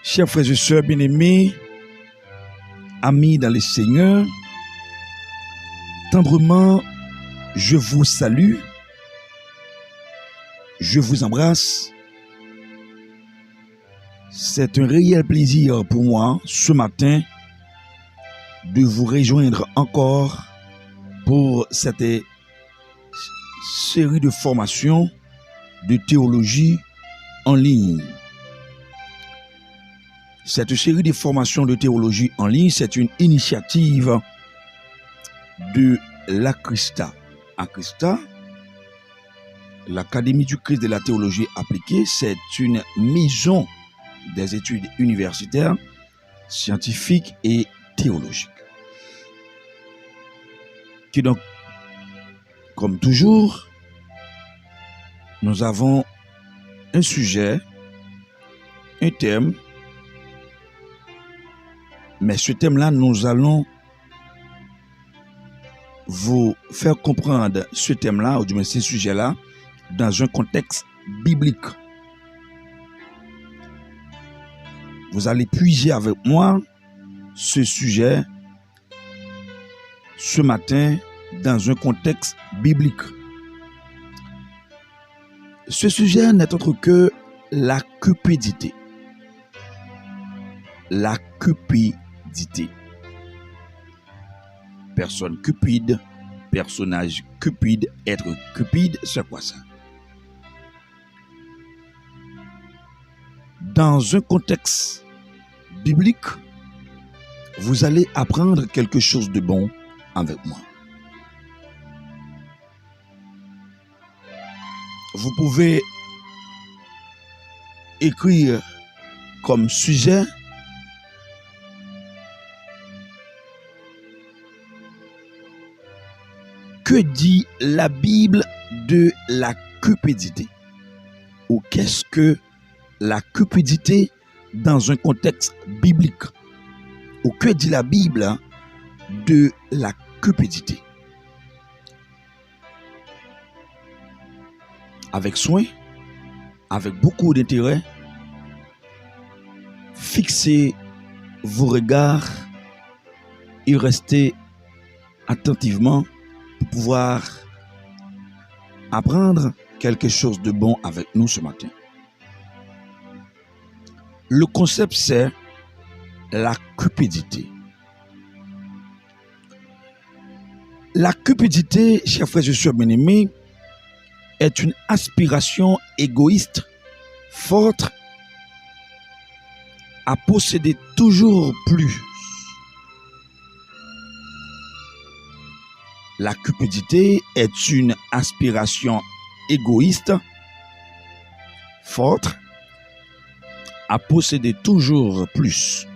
Chers frères et sœurs bien-aimés, amis dans le Seigneur, tendrement, je vous salue, je vous embrasse. C'est un réel plaisir pour moi ce matin de vous rejoindre encore pour cette série de formations de théologie en ligne. Cette série de formations de théologie en ligne, c'est une initiative de l'Acrista. Acrista, l'Académie du Christ de la théologie appliquée, c'est une maison des études universitaires, scientifiques et théologiques. Qui donc, comme toujours, nous avons un sujet, un thème, mais ce thème-là, nous allons vous faire comprendre ce thème-là, ou du moins ce sujet-là, dans un contexte biblique. Vous allez puiser avec moi ce sujet ce matin dans un contexte biblique. Ce sujet n'est autre que la cupidité. La cupidité. Personne cupide, personnage cupide, être cupide, c'est quoi ça? Dans un contexte biblique, vous allez apprendre quelque chose de bon avec moi. Vous pouvez écrire comme sujet que dit la Bible de la cupidité? Ou qu'est-ce que la cupidité dans un contexte biblique? Ou que dit la Bible de la cupidité? Avec soin, avec beaucoup d'intérêt, fixez vos regards et restez attentivement pour pouvoir apprendre quelque chose de bon avec nous ce matin. Le concept, c'est la cupidité. La cupidité, chers frères et sœurs bien-aimés, est une aspiration égoïste forte à posséder toujours plus. La cupidité est une aspiration égoïste forte à posséder toujours plus.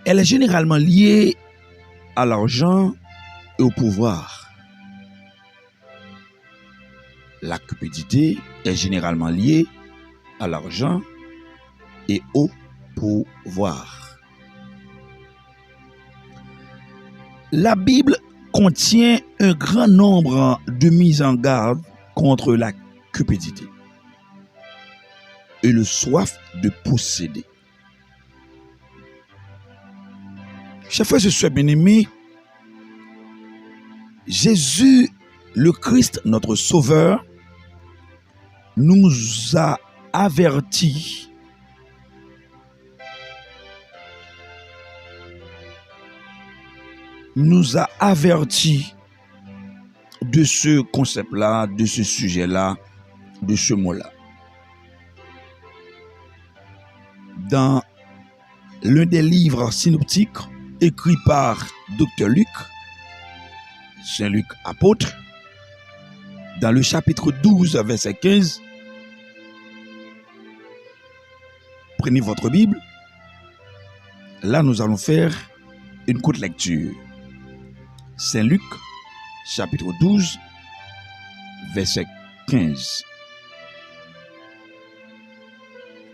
Elle est généralement liée à l'argent et au pouvoir. La cupidité est généralement liée à l'argent et au pouvoir. La Bible contient un grand nombre de mises en garde contre la cupidité et le soif de posséder. Chers frères et sœurs bien-aimés, Jésus, le Christ, notre Sauveur, nous a avertis de ce concept-là, de ce sujet-là, de ce mot-là. Dans l'un des livres synoptiques écrits par Dr. Luc, Saint Luc apôtre, dans le chapitre 12, verset 15, prenez votre Bible. Là, nous allons faire une courte lecture. Saint Luc, chapitre 12, verset 15.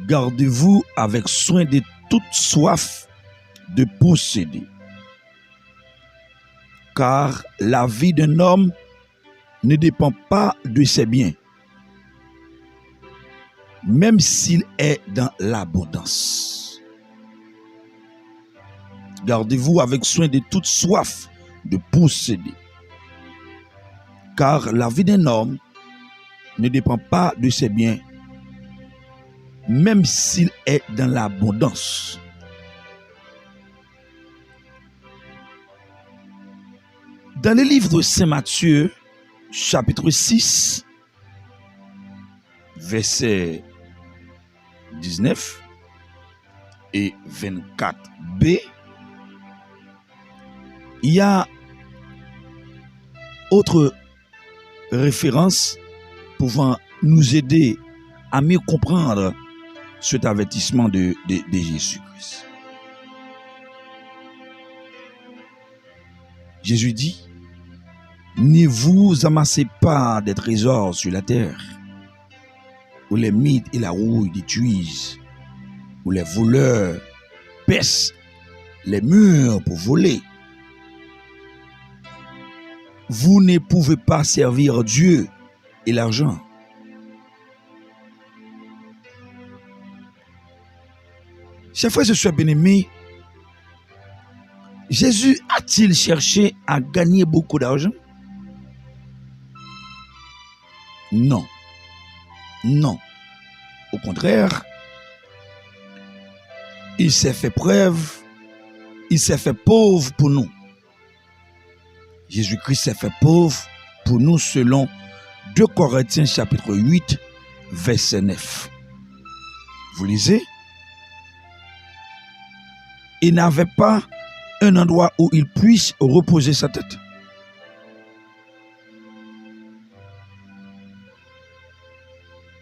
Gardez-vous avec soin de toute soif de posséder, car la vie d'un homme ne dépend pas de ses biens. même s'il est dans l'abondance. Gardez-vous avec soin de toute soif de posséder, car la vie d'un homme ne dépend pas de ses biens, même s'il est dans l'abondance. Dans le livre de Saint Matthieu, chapitre 6, verset 19 et 24b, il y a autre référence pouvant nous aider à mieux comprendre cet avertissement de Jésus-Christ. Jésus dit: ne vous amassez pas des trésors sur la terre, où les mythes et la rouille détruisent, où les voleurs percent les murs pour voler. Vous ne pouvez pas servir Dieu et l'argent. Chers frères et sœurs bien-aimés, Jésus a-t-il cherché à gagner beaucoup d'argent? Non. Non. Au contraire, il s'est fait pauvre pour nous. Jésus-Christ s'est fait pauvre pour nous selon 2 Corinthiens chapitre 8, verset 9. Vous lisez? Il n'avait pas un endroit où il puisse reposer sa tête.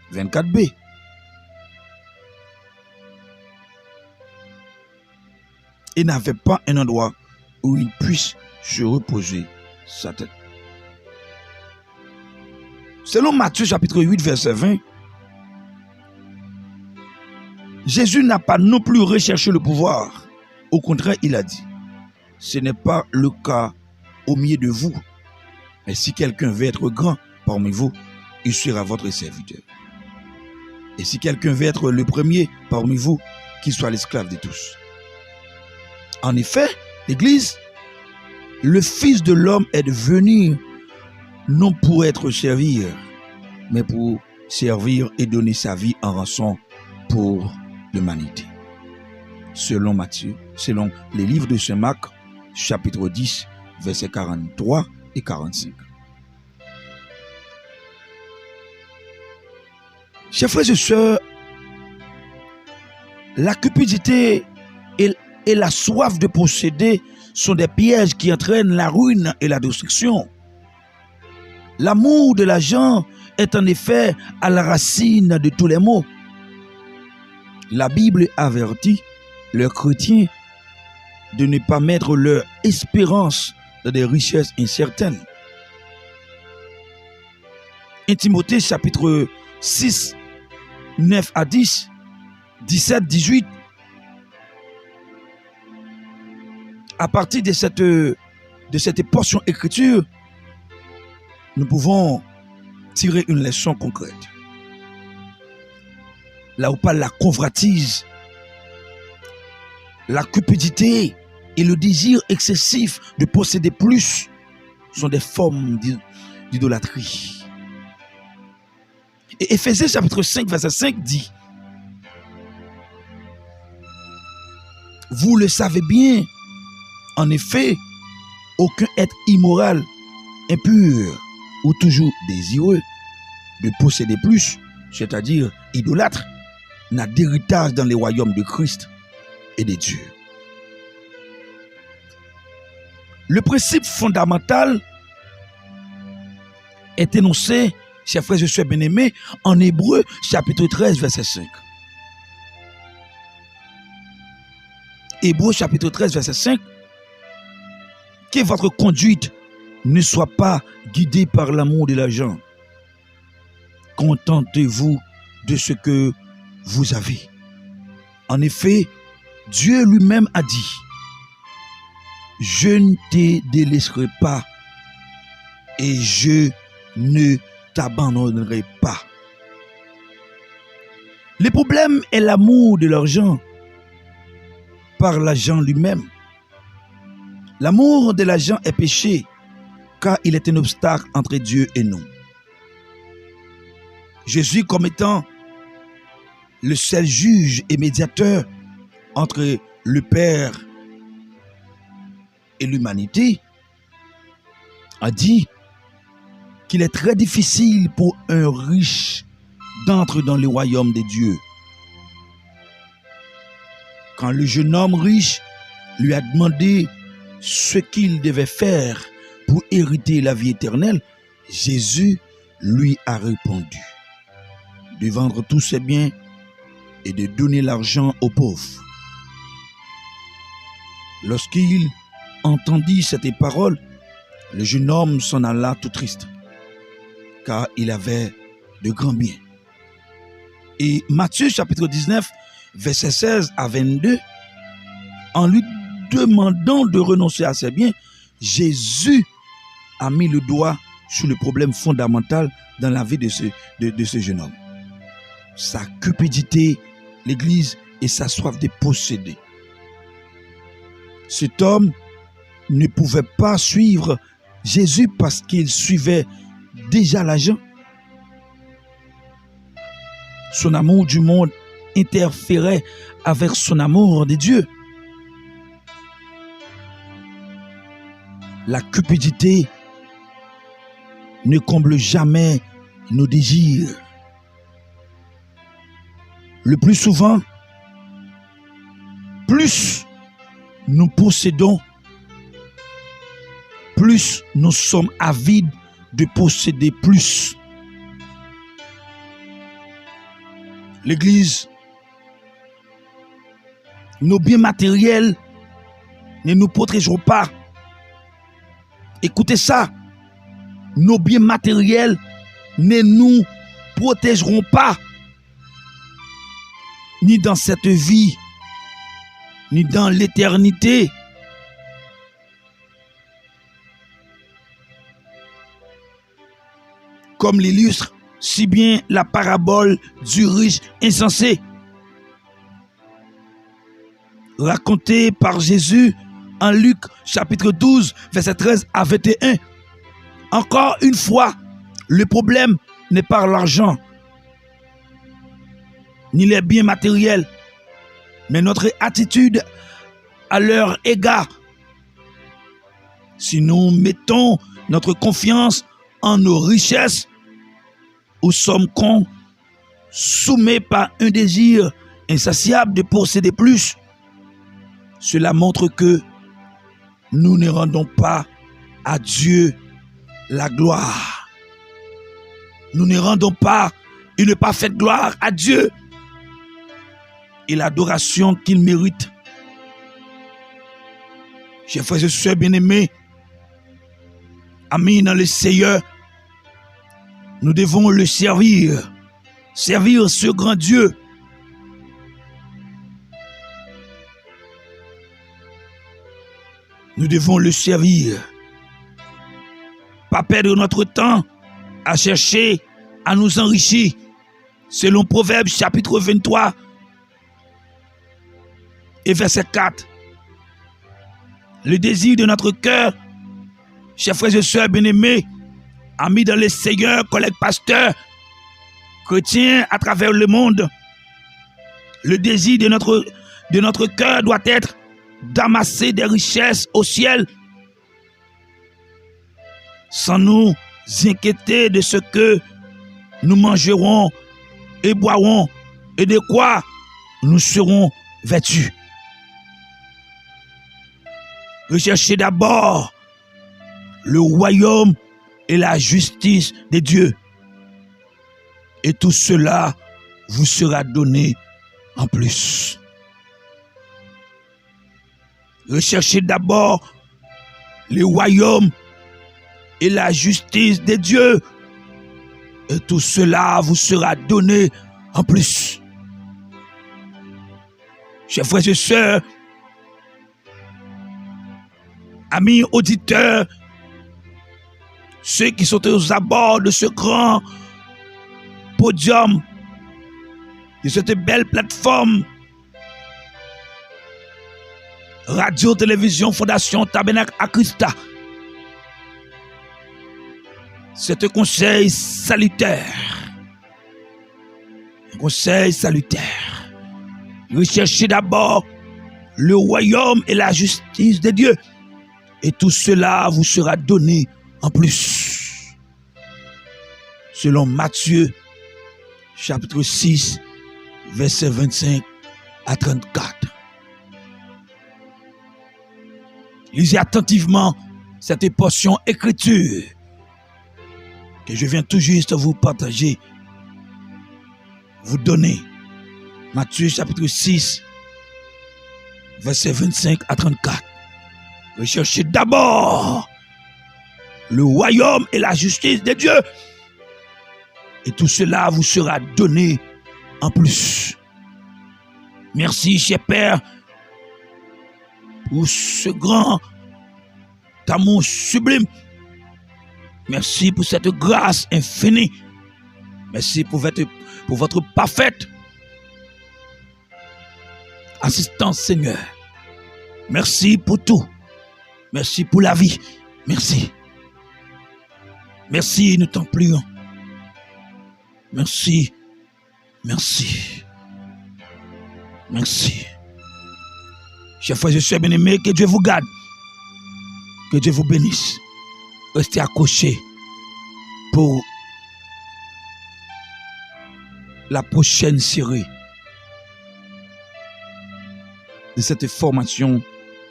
« 24b. Il n'avait pas un endroit où il puisse se reposer sa tête. Selon Matthieu chapitre 8, verset 20, Jésus n'a pas non plus recherché le pouvoir. Au contraire, il a dit: ce n'est pas le cas au milieu de vous, mais si quelqu'un veut être grand parmi vous, il sera votre serviteur. Et si quelqu'un veut être le premier parmi vous, qu'il soit l'esclave de tous. En effet, l'Église, le Fils de l'homme est venu non pour être servi, mais pour servir et donner sa vie en rançon pour l'humanité. Selon Matthieu, selon les livres de Saint Marc, chapitre 10, versets 43 et 45. Chers frères et sœurs, la cupidité et la soif de posséder sont des pièges qui entraînent la ruine et la destruction. L'amour de l'argent est en effet à la racine de tous les maux. La Bible avertit les chrétiens de ne pas mettre leur espérance dans des richesses incertaines. 1 Timothée chapitre 6, 9 à 10, 17, 18. À partir de cette portion écriture, nous pouvons tirer une leçon concrète. Là où parle la convoitise, la cupidité et le désir excessif de posséder plus sont des formes d'idolâtrie. Et Éphésiens chapitre 5, verset 5 dit: vous le savez bien, en effet, aucun être immoral, impur ou toujours désireux de posséder plus, c'est-à-dire idolâtre, n'a d'héritage dans les royaumes de Christ et de Dieu. Le principe fondamental est énoncé, chers frères et sœurs bien-aimés, en Hébreux chapitre 13, verset 5. Hébreux chapitre 13, verset 5. Que votre conduite ne soit pas guidée par l'amour de l'argent. Contentez-vous de ce que vous avez. En effet, Dieu lui-même a dit: je ne te délaisserai pas et je ne t'abandonnerai pas. Le problème est l'amour de l'argent par l'argent lui-même. L'amour de l'argent est péché, car il est un obstacle entre Dieu et nous. Jésus, comme étant le seul juge et médiateur entre le Père et l'humanité, a dit qu'il est très difficile pour un riche d'entrer dans le royaume de Dieu. Quand le jeune homme riche lui a demandé ce qu'il devait faire pour hériter la vie éternelle, Jésus lui a répondu de vendre tous ses biens et de donner l'argent aux pauvres. Lorsqu'il entendit cette parole, le jeune homme s'en alla tout triste, car il avait de grands biens. Et Matthieu chapitre 19, versets 16 à 22, en lui demandant de renoncer à ses biens, Jésus a mis le doigt sur le problème fondamental dans la vie de ce jeune homme. Sa cupidité, l'Église, et sa soif de posséder. Cet homme ne pouvait pas suivre Jésus parce qu'il suivait déjà l'argent. Son amour du monde interférait avec son amour de Dieu. La cupidité ne comble jamais nos désirs. Le plus souvent, plus nous possédons, plus nous sommes avides de posséder plus. L'Église, nos biens matériels ne nous protégeront pas. Écoutez ça, nos biens matériels ne nous protégeront pas, ni dans cette vie, ni dans l'éternité. Comme l'illustre si bien la parabole du riche insensé, racontée par Jésus en Luc chapitre 12, verset 13 à 21. Encore une fois, le problème n'est pas l'argent, ni les biens matériels, mais notre attitude à leur égard. Si nous mettons notre confiance en nos richesses, ou sommes consumés par un désir insatiable de posséder plus, cela montre que nous ne rendons pas à Dieu la gloire. Nous ne rendons pas une parfaite gloire à Dieu et l'adoration qu'il mérite. Chers frères et sœurs bien-aimés, amis dans le Seigneur, nous devons le servir ce grand Dieu. Nous devons le servir. Pas perdre notre temps à chercher à nous enrichir. Selon Proverbes chapitre 23 et verset 4. Le désir de notre cœur, chers frères et sœurs bien-aimés, amis dans le Seigneur, collègues pasteurs, chrétiens à travers le monde, le désir de notre cœur doit être d'amasser des richesses au ciel, sans nous inquiéter de ce que nous mangerons et boirons et de quoi nous serons vêtus. Recherchez d'abord le royaume et la justice de Dieu. Et tout cela vous sera donné en plus. Recherchez d'abord le royaume et la justice de Dieu. Et tout cela vous sera donné en plus. Chers frères et sœurs, amis auditeurs, ceux qui sont aux abords de ce grand podium, de cette belle plateforme Radio, Télévision, Fondation Tabernacle à Christa. C'est un conseil salutaire. Un conseil salutaire. Recherchez d'abord le royaume et la justice de Dieu. Et tout cela vous sera donné en plus. Selon Matthieu, chapitre 6, versets 25 à 34. Lisez attentivement cette portion écriture que je viens tout juste vous partager, vous donner. Matthieu chapitre 6, versets 25 à 34. Recherchez d'abord le royaume et la justice de Dieu. Et tout cela vous sera donné en plus. Merci, cher Père, pour ce grand amour sublime. Merci pour cette grâce infinie. Merci pour votre parfaite assistance, Seigneur. Merci pour tout. Merci pour la vie. Merci. Merci, nous t'en prions. Merci. Merci. Merci. Chers frères et sœurs bien-aimés, que Dieu vous garde. Que Dieu vous bénisse. Restez accrochés pour la prochaine série de cette formation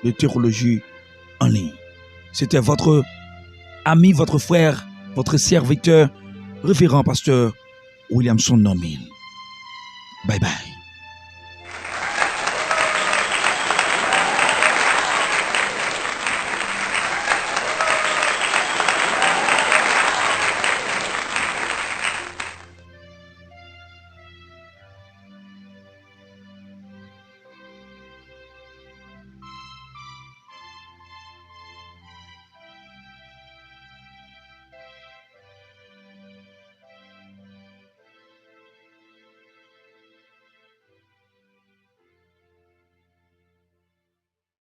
de théologie en ligne. C'était votre ami, votre frère, votre serviteur, révérend pasteur Williamson Nomil. Bye bye.